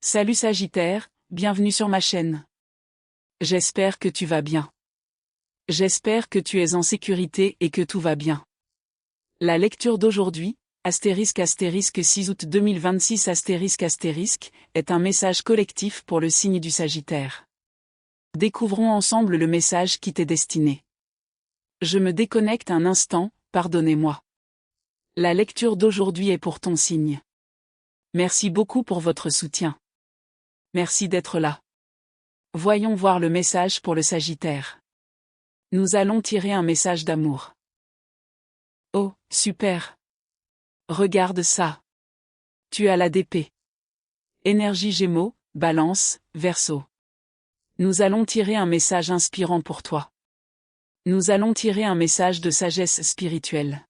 Salut Sagittaire, bienvenue sur ma chaîne. J'espère que tu vas bien. J'espère que tu es en sécurité et que tout va bien. La lecture d'aujourd'hui, ** 6 août 2026 ** est un message collectif pour le signe du Sagittaire. Découvrons ensemble le message qui t'est destiné. Je me déconnecte un instant, pardonnez-moi. La lecture d'aujourd'hui est pour ton signe. Merci beaucoup pour votre soutien. Merci d'être là. Voyons voir le message pour le Sagittaire. Nous allons tirer un message d'amour. Oh, super! Regarde ça. Tu as la d'épée. Énergie Gémeaux, Balance, Verseau. Nous allons tirer un message inspirant pour toi. Nous allons tirer un message de sagesse spirituelle.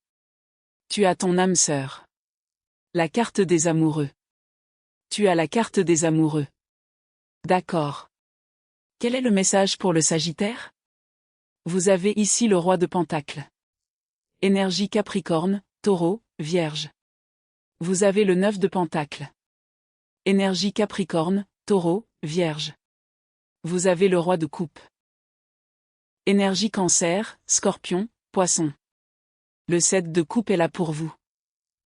Tu as ton âme sœur. La carte des amoureux. Tu as la carte des amoureux. D'accord. Quel est le message pour le Sagittaire? Vous avez ici le roi de Pentacles. Énergie Capricorne, Taureau, Vierge. Vous avez le 9 de Pentacles. Énergie Capricorne, Taureau, Vierge. Vous avez le roi de Coupe. Énergie Cancer, Scorpion, Poisson. Le 7 de Coupe est là pour vous.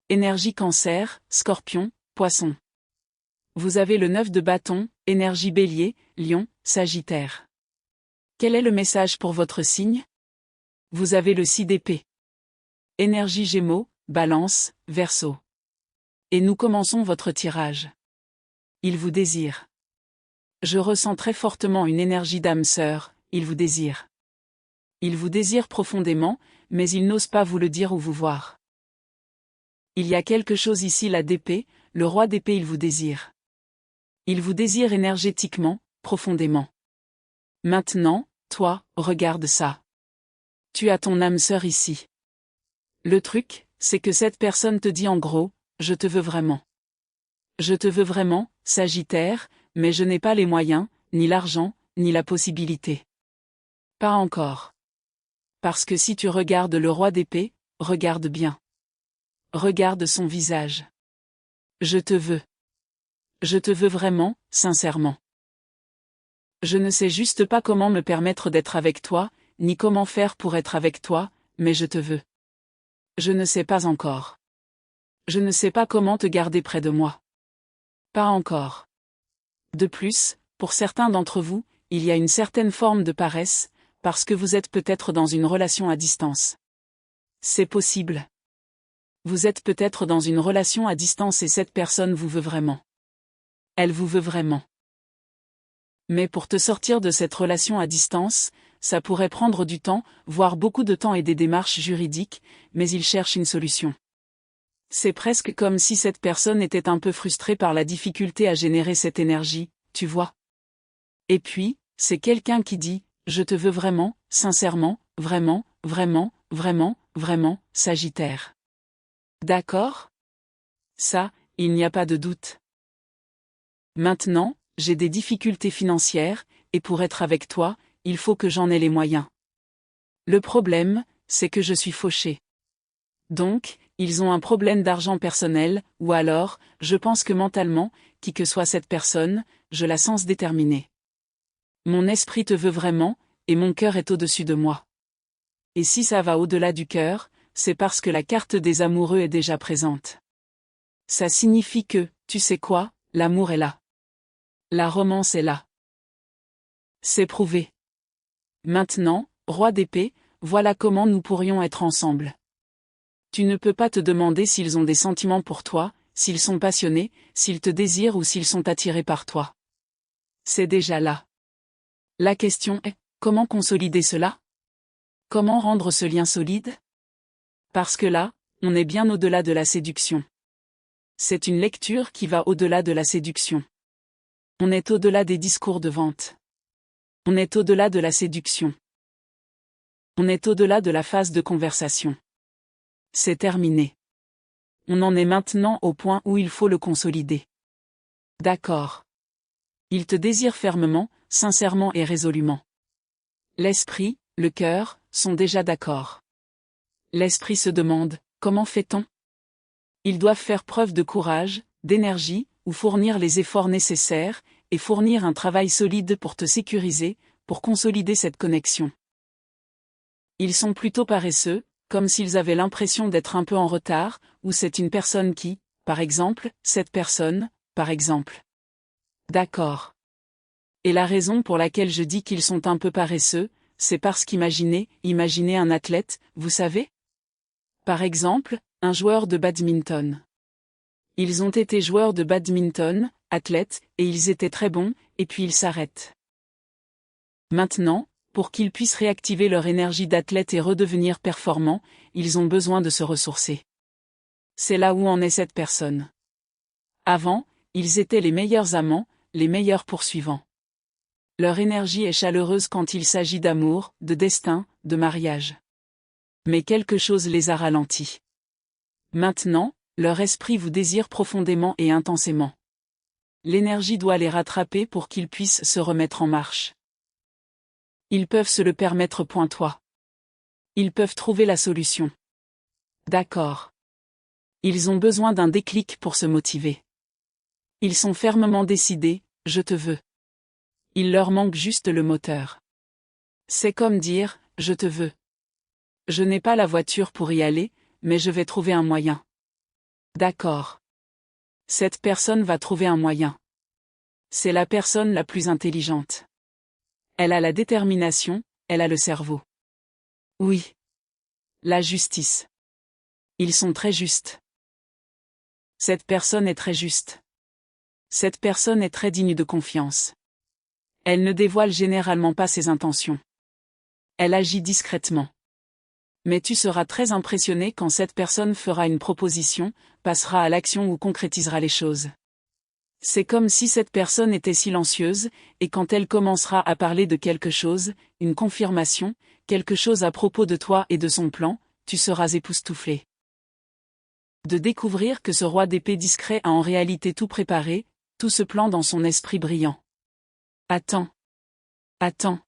Énergie Cancer, Scorpion, Poisson. Vous avez le 9 de bâton, énergie Bélier, Lion, Sagittaire. Quel est le message pour votre signe? Vous avez le 6 d'épée. Énergie Gémeaux, Balance, Verseau. Et nous commençons votre tirage. Il vous désire. Je ressens très fortement une énergie d'âme sœur, il vous désire. Il vous désire profondément, mais il n'ose pas vous le dire ou vous voir. Il y a quelque chose ici là d'épée, le roi d'épée il vous désire. Il vous désire énergétiquement, profondément. Maintenant, toi, regarde ça. Tu as ton âme sœur ici. Le truc, c'est que cette personne te dit en gros, je te veux vraiment. Je te veux vraiment, Sagittaire, mais je n'ai pas les moyens, ni l'argent, ni la possibilité. Pas encore. Parce que si tu regardes le roi d'épée, regarde bien. Regarde son visage. Je te veux. Je te veux vraiment, sincèrement. Je ne sais juste pas comment me permettre d'être avec toi, ni comment faire pour être avec toi, mais je te veux. Je ne sais pas encore. Je ne sais pas comment te garder près de moi. Pas encore. De plus, pour certains d'entre vous, il y a une certaine forme de paresse, parce que vous êtes peut-être dans une relation à distance. C'est possible. Vous êtes peut-être dans une relation à distance et cette personne vous veut vraiment. Elle vous veut vraiment. Mais pour te sortir de cette relation à distance, ça pourrait prendre du temps, voire beaucoup de temps et des démarches juridiques, mais il cherche une solution. C'est presque comme si cette personne était un peu frustrée par la difficulté à générer cette énergie, tu vois. Et puis, c'est quelqu'un qui dit, je te veux vraiment, sincèrement, vraiment, vraiment, vraiment, vraiment, Sagittaire. D'accord? Ça, il n'y a pas de doute. Maintenant, j'ai des difficultés financières, et pour être avec toi, il faut que j'en ai les moyens. Le problème, c'est que je suis fauché. Donc, ils ont un problème d'argent personnel, ou alors, je pense que mentalement, qui que soit cette personne, je la sens déterminée. Mon esprit te veut vraiment, et mon cœur est au-dessus de moi. Et si ça va au-delà du cœur, c'est parce que la carte des amoureux est déjà présente. Ça signifie que, tu sais quoi, l'amour est là. La romance est là. C'est prouvé. Maintenant, roi d'épée, voilà comment nous pourrions être ensemble. Tu ne peux pas te demander s'ils ont des sentiments pour toi, s'ils sont passionnés, s'ils te désirent ou s'ils sont attirés par toi. C'est déjà là. La question est, comment consolider cela? Comment rendre ce lien solide? Parce que là, on est bien au-delà de la séduction. C'est une lecture qui va au-delà de la séduction. On est au-delà des discours de vente. On est au-delà de la séduction. On est au-delà de la phase de conversation. C'est terminé. On en est maintenant au point où il faut le consolider. D'accord. Il te désire fermement, sincèrement et résolument. L'esprit, le cœur, sont déjà d'accord. L'esprit se demande, comment fait-on? Ils doivent faire preuve de courage, d'énergie, ou fournir les efforts nécessaires, et fournir un travail solide pour te sécuriser, pour consolider cette connexion. Ils sont plutôt paresseux, comme s'ils avaient l'impression d'être un peu en retard, ou c'est une personne qui, par exemple, cette personne, par exemple. D'accord. Et la raison pour laquelle je dis qu'ils sont un peu paresseux, c'est parce imaginez un athlète, vous savez? Par exemple, un joueur de badminton. Ils ont été joueurs de badminton, athlètes, et ils étaient très bons, et puis ils s'arrêtent. Maintenant, pour qu'ils puissent réactiver leur énergie d'athlète et redevenir performants, ils ont besoin de se ressourcer. C'est là où en est cette personne. Avant, ils étaient les meilleurs amants, les meilleurs poursuivants. Leur énergie est chaleureuse quand il s'agit d'amour, de destin, de mariage. Mais quelque chose les a ralentis. Maintenant, leur esprit vous désire profondément et intensément. L'énergie doit les rattraper pour qu'ils puissent se remettre en marche. Ils peuvent se le permettre. Toi. Ils peuvent trouver la solution. D'accord. Ils ont besoin d'un déclic pour se motiver. Ils sont fermement décidés, je te veux. Il leur manque juste le moteur. C'est comme dire, je te veux. Je n'ai pas la voiture pour y aller, mais je vais trouver un moyen. D'accord. Cette personne va trouver un moyen. C'est la personne la plus intelligente. Elle a la détermination, elle a le cerveau. Oui. La justice. Ils sont très justes. Cette personne est très juste. Cette personne est très digne de confiance. Elle ne dévoile généralement pas ses intentions. Elle agit discrètement. Mais tu seras très impressionné quand cette personne fera une proposition, passera à l'action ou concrétisera les choses. C'est comme si cette personne était silencieuse, et quand elle commencera à parler de quelque chose, une confirmation, quelque chose à propos de toi et de son plan, tu seras époustouflé. De découvrir que ce roi d'épée discret a en réalité tout préparé, tout ce plan dans son esprit brillant. Attends. Attends.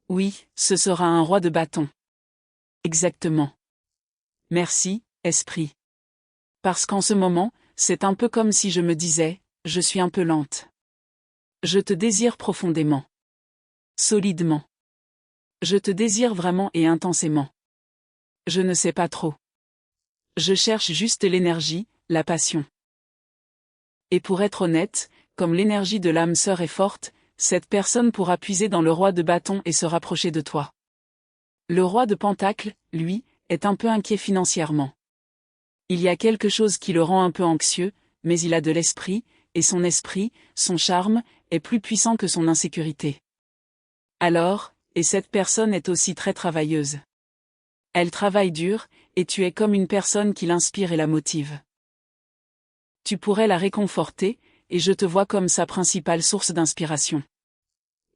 Oui, ce sera un roi de bâton. Exactement. Merci, esprit. Parce qu'en ce moment, c'est un peu comme si je me disais, je suis un peu lente. Je te désire profondément. Solidement. Je te désire vraiment et intensément. Je ne sais pas trop. Je cherche juste l'énergie, la passion. Et pour être honnête, comme l'énergie de l'âme sœur est forte, cette personne pourra puiser dans le roi de bâton et se rapprocher de toi. Le roi de Pentacle, lui, est un peu inquiet financièrement. Il y a quelque chose qui le rend un peu anxieux, mais il a de l'esprit, et son esprit, son charme, est plus puissant que son insécurité. Alors, et cette personne est aussi très travailleuse. Elle travaille dur, et tu es comme une personne qui l'inspire et la motive. Tu pourrais la réconforter, et je te vois comme sa principale source d'inspiration.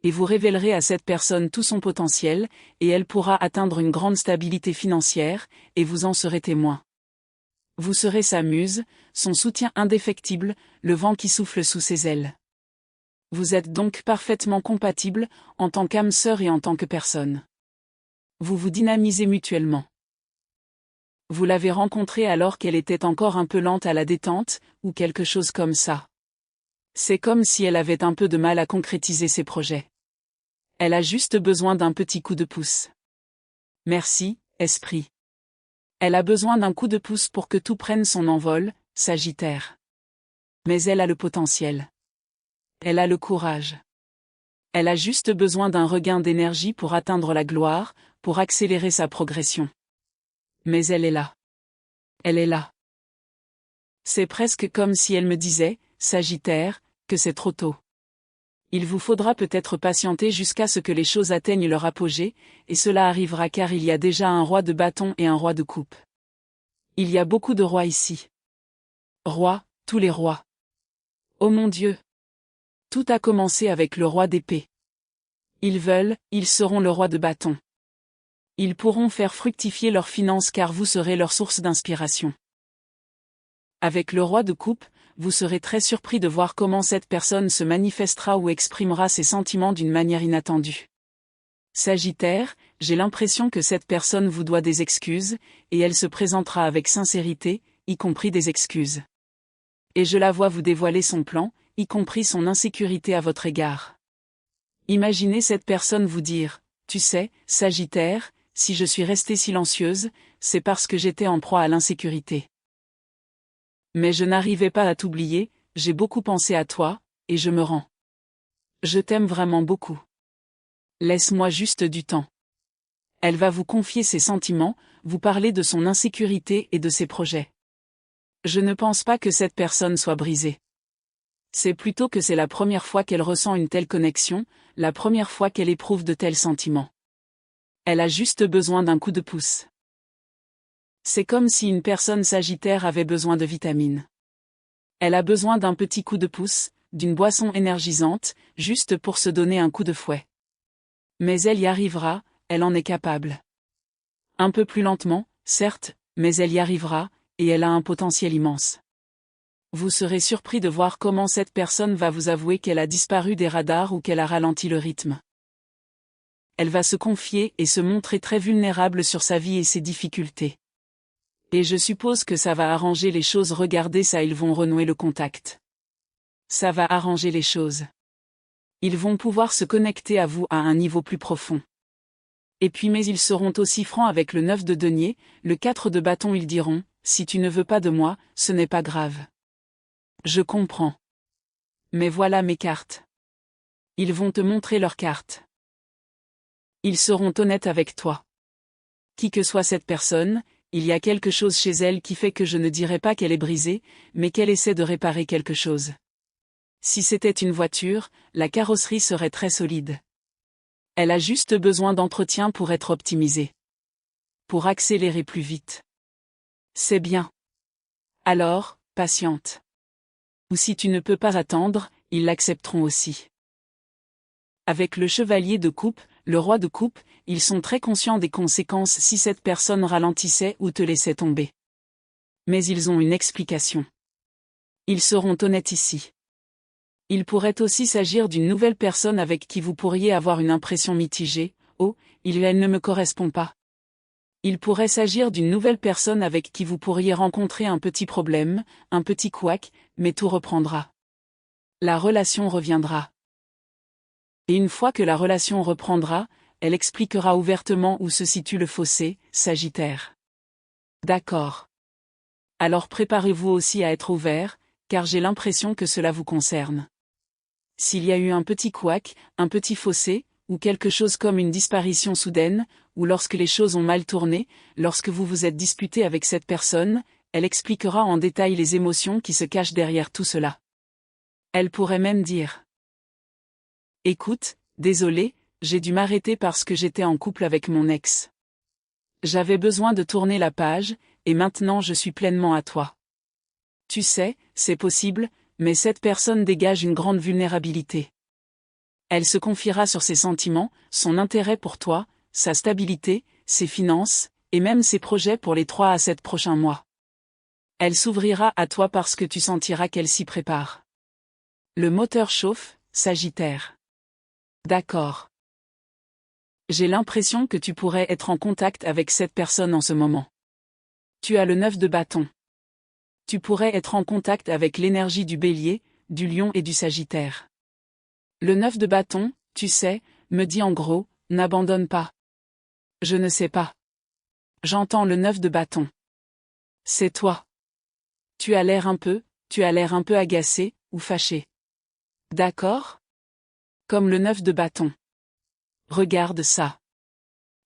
Et vous révélerez à cette personne tout son potentiel, et elle pourra atteindre une grande stabilité financière, et vous en serez témoin. Vous serez sa muse, son soutien indéfectible, le vent qui souffle sous ses ailes. Vous êtes donc parfaitement compatibles, en tant qu'âme sœur et en tant que personne. Vous vous dynamisez mutuellement. Vous l'avez rencontrée alors qu'elle était encore un peu lente à la détente, ou quelque chose comme ça. C'est comme si elle avait un peu de mal à concrétiser ses projets. Elle a juste besoin d'un petit coup de pouce. Merci, esprit. Elle a besoin d'un coup de pouce pour que tout prenne son envol, Sagittaire. Mais elle a le potentiel. Elle a le courage. Elle a juste besoin d'un regain d'énergie pour atteindre la gloire, pour accélérer sa progression. Mais elle est là. Elle est là. C'est presque comme si elle me disait, Sagittaire, que c'est trop tôt. Il vous faudra peut-être patienter jusqu'à ce que les choses atteignent leur apogée, et cela arrivera car il y a déjà un roi de bâton et un roi de coupe. Il y a beaucoup de rois ici. Rois, tous les rois. Oh mon Dieu! Tout a commencé avec le roi d'épée. Ils veulent, ils seront le roi de bâton. Ils pourront faire fructifier leurs finances car vous serez leur source d'inspiration. Avec le roi de coupe, vous serez très surpris de voir comment cette personne se manifestera ou exprimera ses sentiments d'une manière inattendue. Sagittaire, j'ai l'impression que cette personne vous doit des excuses, et elle se présentera avec sincérité, y compris des excuses. Et je la vois vous dévoiler son plan, y compris son insécurité à votre égard. Imaginez cette personne vous dire, tu sais, Sagittaire, si je suis restée silencieuse, c'est parce que j'étais en proie à l'insécurité. Mais je n'arrivais pas à t'oublier, j'ai beaucoup pensé à toi, et je me rends. Je t'aime vraiment beaucoup. Laisse-moi juste du temps. Elle va vous confier ses sentiments, vous parler de son insécurité et de ses projets. Je ne pense pas que cette personne soit brisée. C'est plutôt que c'est la première fois qu'elle ressent une telle connexion, la première fois qu'elle éprouve de tels sentiments. Elle a juste besoin d'un coup de pouce. C'est comme si une personne sagittaire avait besoin de vitamines. Elle a besoin d'un petit coup de pouce, d'une boisson énergisante, juste pour se donner un coup de fouet. Mais elle y arrivera, elle en est capable. Un peu plus lentement, certes, mais elle y arrivera, et elle a un potentiel immense. Vous serez surpris de voir comment cette personne va vous avouer qu'elle a disparu des radars ou qu'elle a ralenti le rythme. Elle va se confier et se montrer très vulnérable sur sa vie et ses difficultés. Et je suppose que ça va arranger les choses. Regardez ça, ils vont renouer le contact. Ça va arranger les choses. Ils vont pouvoir se connecter à vous à un niveau plus profond. Et puis mais ils seront aussi francs avec le 9 de denier, le 4 de bâton. Ils diront, si tu ne veux pas de moi, ce n'est pas grave. Je comprends. Mais voilà mes cartes. Ils vont te montrer leurs cartes. Ils seront honnêtes avec toi. Qui que soit cette personne, il y a quelque chose chez elle qui fait que je ne dirais pas qu'elle est brisée, mais qu'elle essaie de réparer quelque chose. Si c'était une voiture, la carrosserie serait très solide. Elle a juste besoin d'entretien pour être optimisée. Pour accélérer plus vite. C'est bien. Alors, patiente. Ou si tu ne peux pas attendre, ils l'accepteront aussi. Avec le chevalier de coupe, le roi de coupe, ils sont très conscients des conséquences si cette personne ralentissait ou te laissait tomber. Mais ils ont une explication. Ils seront honnêtes ici. Il pourrait aussi s'agir d'une nouvelle personne avec qui vous pourriez avoir une impression mitigée, oh, elle ne me correspond pas. Il pourrait s'agir d'une nouvelle personne avec qui vous pourriez rencontrer un petit problème, un petit couac, mais tout reprendra. La relation reviendra. Et une fois que la relation reprendra, elle expliquera ouvertement où se situe le fossé, Sagittaire. D'accord. Alors préparez-vous aussi à être ouvert, car j'ai l'impression que cela vous concerne. S'il y a eu un petit couac, un petit fossé, ou quelque chose comme une disparition soudaine, ou lorsque les choses ont mal tourné, lorsque vous vous êtes disputé avec cette personne, elle expliquera en détail les émotions qui se cachent derrière tout cela. Elle pourrait même dire: écoute, désolé, j'ai dû m'arrêter parce que j'étais en couple avec mon ex. J'avais besoin de tourner la page, et maintenant je suis pleinement à toi. Tu sais, c'est possible, mais cette personne dégage une grande vulnérabilité. Elle se confiera sur ses sentiments, son intérêt pour toi, sa stabilité, ses finances, et même ses projets pour les 3 à 7 prochains mois. Elle s'ouvrira à toi parce que tu sentiras qu'elle s'y prépare. Le moteur chauffe, Sagittaire. D'accord. J'ai l'impression que tu pourrais être en contact avec cette personne en ce moment. Tu as le 9 de bâton. Tu pourrais être en contact avec l'énergie du Bélier, du Lion et du Sagittaire. Le 9 de bâton, tu sais, me dit en gros, n'abandonne pas. Je ne sais pas. J'entends le 9 de bâton. C'est toi. Tu as l'air un peu agacé, ou fâché. D'accord? Comme le 9 de bâton. Regarde ça.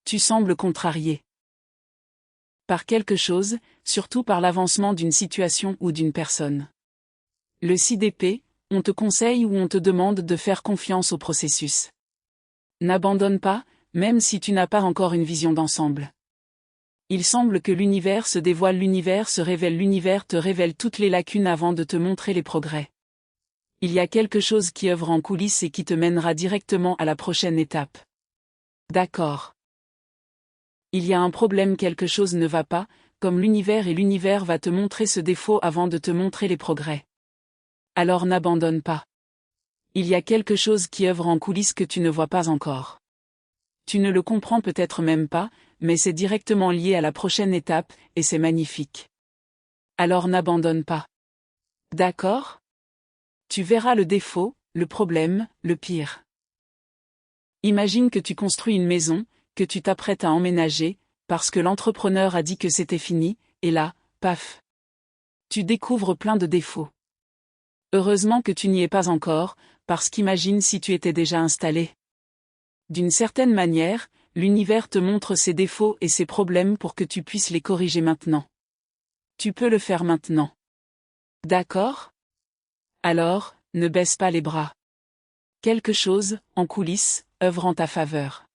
Tu sembles contrarié. Par quelque chose, surtout par l'avancement d'une situation ou d'une personne. Le 6 d'épée, on te conseille ou on te demande de faire confiance au processus. N'abandonne pas, même si tu n'as pas encore une vision d'ensemble. Il semble que l'univers se dévoile, l'univers se révèle, l'univers te révèle toutes les lacunes avant de te montrer les progrès. Il y a quelque chose qui œuvre en coulisses et qui te mènera directement à la prochaine étape. D'accord. Il y a un problème, quelque chose ne va pas, comme l'univers, et l'univers va te montrer ce défaut avant de te montrer les progrès. Alors n'abandonne pas. Il y a quelque chose qui œuvre en coulisses que tu ne vois pas encore. Tu ne le comprends peut-être même pas, mais c'est directement lié à la prochaine étape, et c'est magnifique. Alors n'abandonne pas. D'accord? Tu verras le défaut, le problème, le pire. Imagine que tu construis une maison, que tu t'apprêtes à emménager, parce que l'entrepreneur a dit que c'était fini, et là, paf. Tu découvres plein de défauts. Heureusement que tu n'y es pas encore, parce qu'imagine si tu étais déjà installé. D'une certaine manière, l'univers te montre ses défauts et ses problèmes pour que tu puisses les corriger maintenant. Tu peux le faire maintenant. D'accord? Alors, ne baisse pas les bras. Quelque chose, en coulisses, œuvre en ta faveur.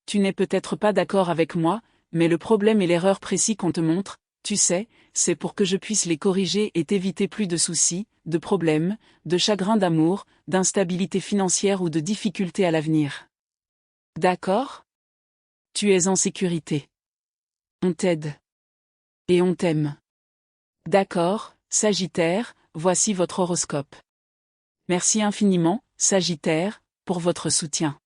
Tu n'es peut-être pas d'accord avec moi, mais le problème et l'erreur précis qu'on te montre, tu sais, c'est pour que je puisse les corriger et t'éviter plus de soucis, de problèmes, de chagrins d'amour, d'instabilité financière ou de difficultés à l'avenir. D'accord? Tu es en sécurité. On t'aide. Et on t'aime. D'accord, Sagittaire, voici votre horoscope. Merci infiniment, Sagittaire, pour votre soutien.